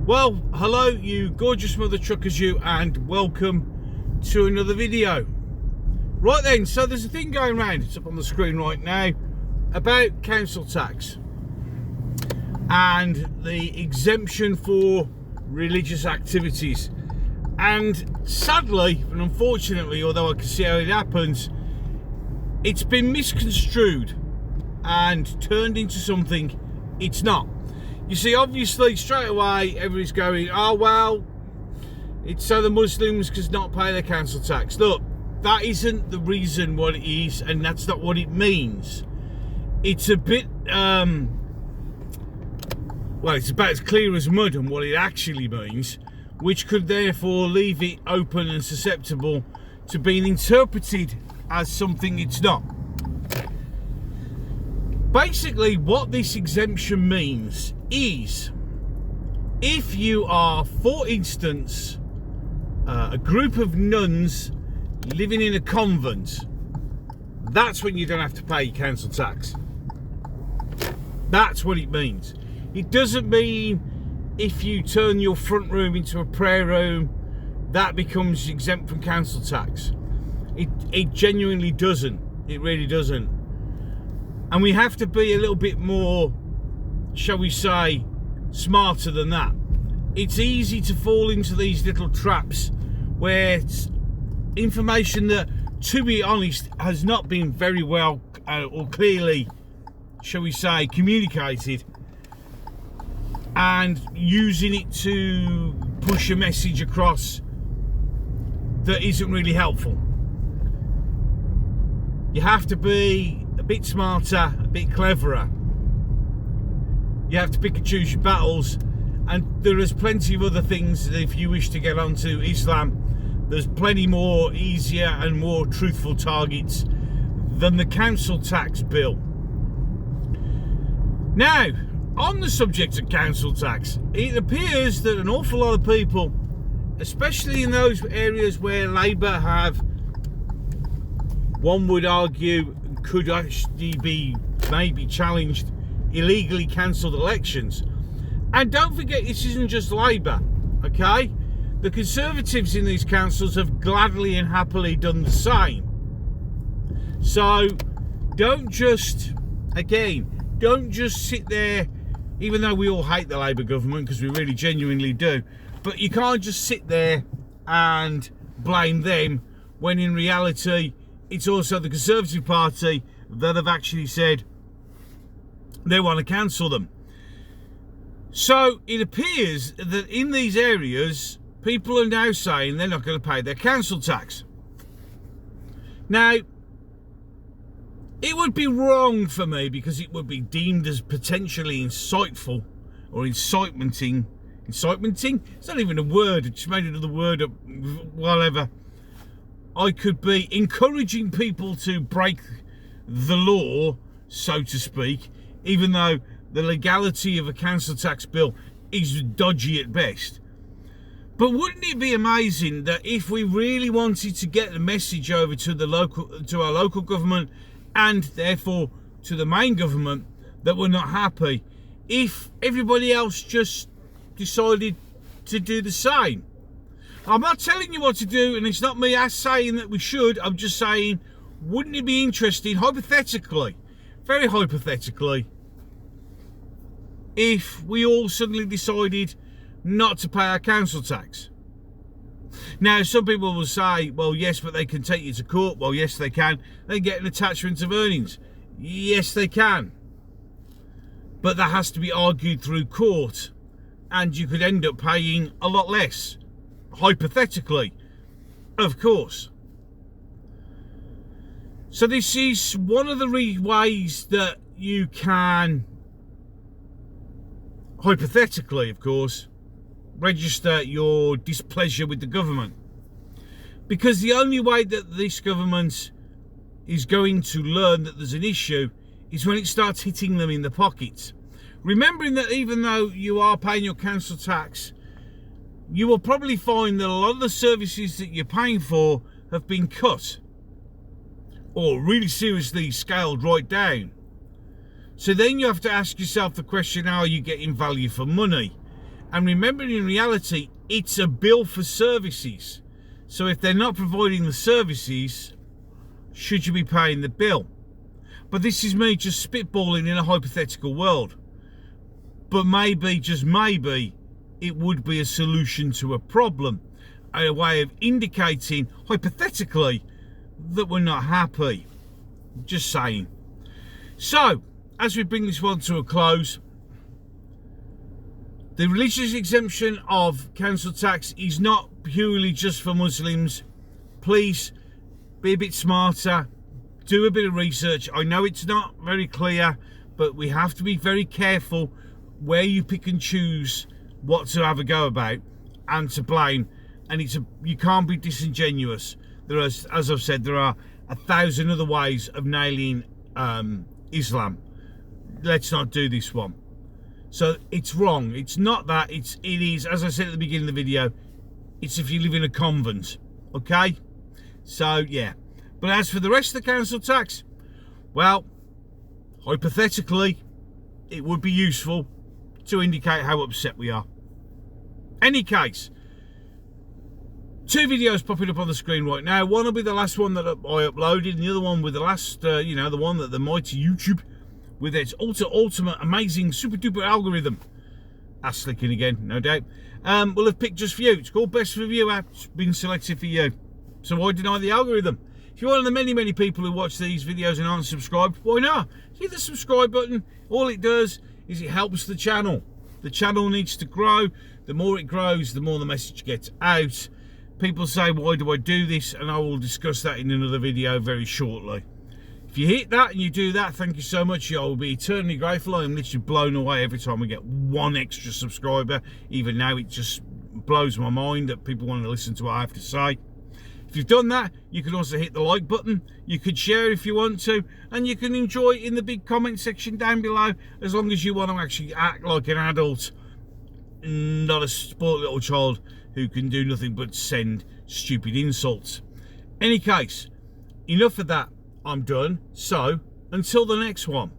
Well, hello you gorgeous mother truckers you, and welcome to another video. Right then, so there's a thing going around, it's up on the screen right now, about council tax and the exemption for religious activities. And sadly and unfortunately, although I can see how it happens, it's been misconstrued and turned into something it's not. You see, obviously, straight away, everybody's going, oh, well, it's so the Muslims can not pay their council tax. Look, that isn't the reason what it is, and that's not what it means. It's a bit, well, it's about as clear as mud on what it actually means, which could therefore leave it open and susceptible to being interpreted as something it's not. Basically, what this exemption means is, if you are, for instance, a group of nuns living in a convent, that's when you don't have to pay your council tax. That's what it means. It doesn't mean if you turn your front room into a prayer room, that becomes exempt from council tax. It genuinely doesn't. It really doesn't. And we have to be a little bit more, shall we say, smarter than that. It's easy to fall into these little traps where it's information that, to be honest, has not been very well or clearly, shall we say, communicated, and using it to push a message across that isn't really helpful. You have to be a bit smarter, a bit cleverer. You have to pick and choose your battles, and there is plenty of other things that, if you wish to get onto Islam, there's plenty more easier and more truthful targets than the council tax bill. Now, on the subject of council tax, it appears that an awful lot of people, especially in those areas where Labour have, one would argue, could actually be maybe challenged, illegally cancelled elections. And don't forget, this isn't just Labour, okay? The Conservatives in these councils have gladly and happily done the same. So don't just sit there, even though we all hate the Labour government, because we really genuinely do, but you can't just sit there and blame them when in reality it's also the Conservative Party that have actually said they want to cancel them. So it appears that in these areas, people are now saying they're not going to pay their council tax. Now, it would be wrong for me, because it would be deemed as potentially insightful or inciting. It's not even a word, I just made another word up, whatever. I could be encouraging people to break the law, so to speak, even though the legality of a council tax bill is dodgy at best. But wouldn't it be amazing that if we really wanted to get the message over to our local government, and therefore to the main government, that we're not happy, if everybody else just decided to do the same? I'm not telling you what to do, and it's not me saying that we should. I'm just saying, wouldn't it be interesting, hypothetically, very hypothetically, if we all suddenly decided not to pay our council tax? Now, some people will say, well, yes, but they can take you to court. Well, yes, they can. They get an attachment of earnings. Yes, they can. But that has to be argued through court, and you could end up paying a lot less. Hypothetically, of course. So this is one of the ways that you can, hypothetically, of course, register your displeasure with the government. Because the only way that this government is going to learn that there's an issue is when it starts hitting them in the pockets. Remembering that even though you are paying your council tax, you will probably find that a lot of the services that you're paying for have been cut or really seriously scaled right down. So then you have to ask yourself the question, how are you getting value for money? And remember, in reality, it's a bill for services. So if they're not providing the services, should you be paying the bill? But this is me just spitballing in a hypothetical world. But maybe, just maybe, it would be a solution to a problem. A way of indicating, hypothetically, that we're not happy. Just saying. So, as we bring this one to a close, the religious exemption of council tax is not purely just for Muslims. Please be a bit smarter, do a bit of research. I know it's not very clear, but we have to be very careful where you pick and choose what to have a go about and to blame. And you can't be disingenuous. There are, as I've said, there are 1,000 other ways of nailing Islam. Let's not do this one. So it's wrong. It's not that. It is, as I said at the beginning of the video, it's if you live in a convent. Okay? So, yeah. But as for the rest of the council tax, well, hypothetically, it would be useful to indicate how upset we are. Any case, 2 videos popping up on the screen right now. One will be the last one that I uploaded, and the other one with the last, the one that the mighty YouTube, with its ultimate, amazing, super duper algorithm, ass slicking again, no doubt, will have picked just for you. It's called Best Reviewer. It's been selected for you. So why deny the algorithm? If you're one of the many people who watch these videos and aren't subscribed, why not? Hit the subscribe button. All it does is it helps the channel. The channel needs to grow. The more it grows, the more the message gets out. People say, why do I do this? And I will discuss that in another video very shortly. If you hit that and you do that, thank you so much. I will be eternally grateful. I am literally blown away every time we get 1 extra subscriber. Even now, it just blows my mind that people want to listen to what I have to say. If you've done that, you can also hit the like button. You could share if you want to, and you can enjoy in the big comment section down below, as long as you want to actually act like an adult, not a spoiled little child who can do nothing but send stupid insults. Any case, enough of that. I'm done. So, until the next one.